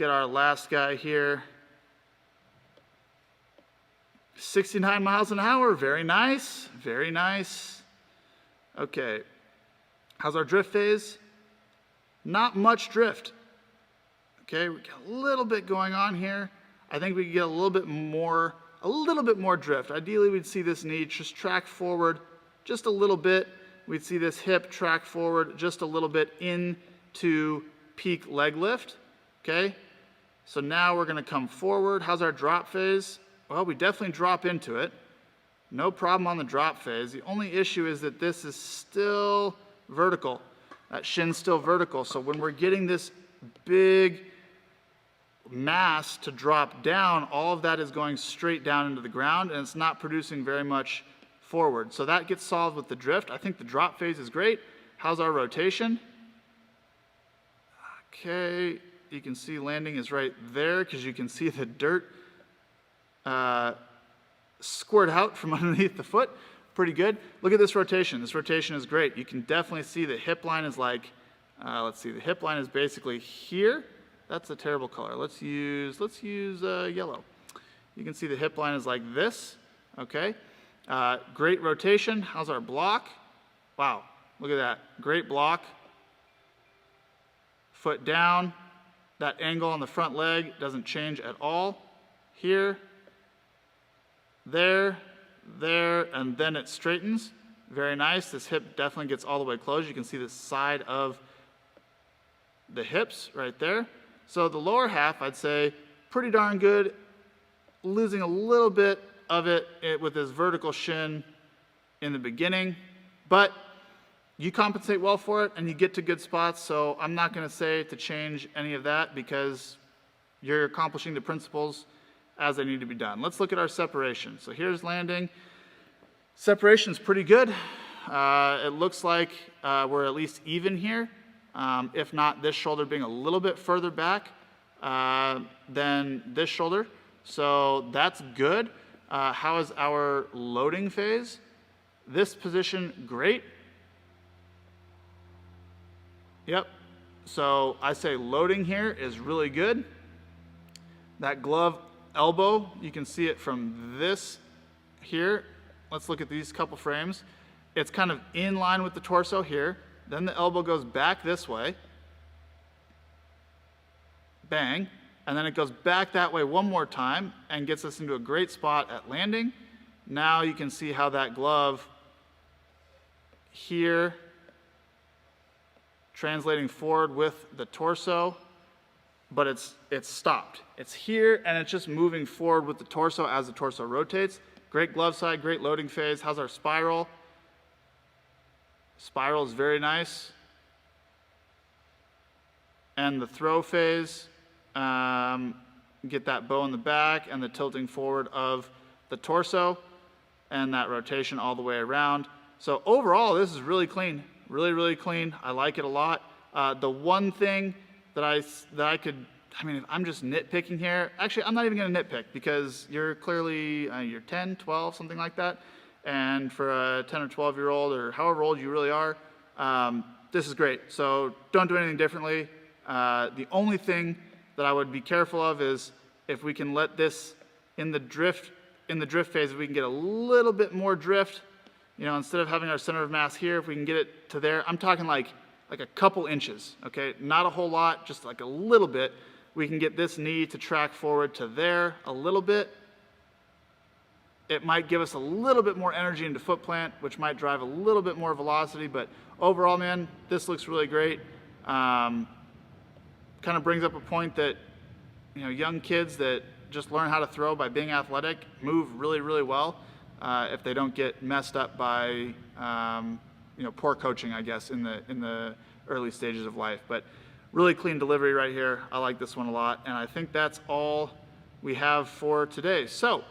Get our last guy here. 69 miles an hour, very nice, very nice. Okay, how's our drift phase? Not much drift. Okay, we got a little bit going on here. I think we could get a little bit more drift. Ideally, we'd see this knee just track forward just a little bit. We'd see this hip track forward just a little bit into peak leg lift, okay? So now we're gonna come forward. How's our drop phase? Well, we definitely drop into it. No problem on the drop phase. The only issue is that this is still vertical. That shin's still vertical. So when we're getting this big mass to drop down, all of that is going straight down into the ground, and it's not producing very much forward. So that gets solved with the drift. I think the drop phase is great. How's our rotation? Okay, you can see landing is right there because you can see the dirt squirt out from underneath the foot. Pretty good. Look at this rotation. This rotation is great. You can definitely see the hip line is like, let's see, the hip line is basically here. That's a terrible color. Let's use yellow. You can see the hip line is like this, okay? Great rotation. How's our block? Wow, look at that. Great block. Foot down. That angle on the front leg doesn't change at all. Here, there, and then it straightens. Very nice. This hip definitely gets all the way closed. You can see the side of the hips right there. So the lower half, I'd say, pretty darn good. Losing a little bit of it with this vertical shin in the beginning, but you compensate well for it and you get to good spots. So I'm not going to say to change any of that because you're accomplishing the principles as they need to be done. Let's look at our separation. So here's landing. Separation's pretty good. It looks like we're at least even here. If not, this shoulder being a little bit further back than this shoulder. So that's good. How is our loading phase? This position, great. Yep. So I say loading here is really good. That glove elbow, you can see it from this here. Let's look at these couple frames. It's kind of in line with the torso here. Then the elbow goes back this way. Bang. And then it goes back that way one more time and gets us into a great spot at landing. Now you can see how that glove here, translating forward with the torso, but it's stopped. It's here and it's just moving forward with the torso as the torso rotates. Great glove side, great loading phase. How's our spiral? Spiral is very nice. And the throw phase, get that bow in the back and the tilting forward of the torso and that rotation all the way around. So overall, this is really clean, really, really clean. I like it a lot. The one thing that I could, I mean, if I'm just nitpicking here, actually, I'm not even gonna nitpick because you're clearly, you're 10, 12, something like that. And for a 10 or 12-year-old or however old you really are, this is great. So don't do anything differently. The only thing that I would be careful of is if we can let this in the drift phase, if we can get a little bit more drift, you know, instead of having our center of mass here, if we can get it to there, I'm talking like a couple inches, okay? Not a whole lot, just like a little bit. We can get this knee to track forward to there a little bit. It might give us a little bit more energy into foot plant, which might drive a little bit more velocity, but overall, man, this looks really great. Kind of brings up a point that, you know, young kids that just learn how to throw by being athletic move really, really well if they don't get messed up by, you know, poor coaching, I guess, in the early stages of life. But really clean delivery right here. I like this one a lot, and I think that's all we have for today. So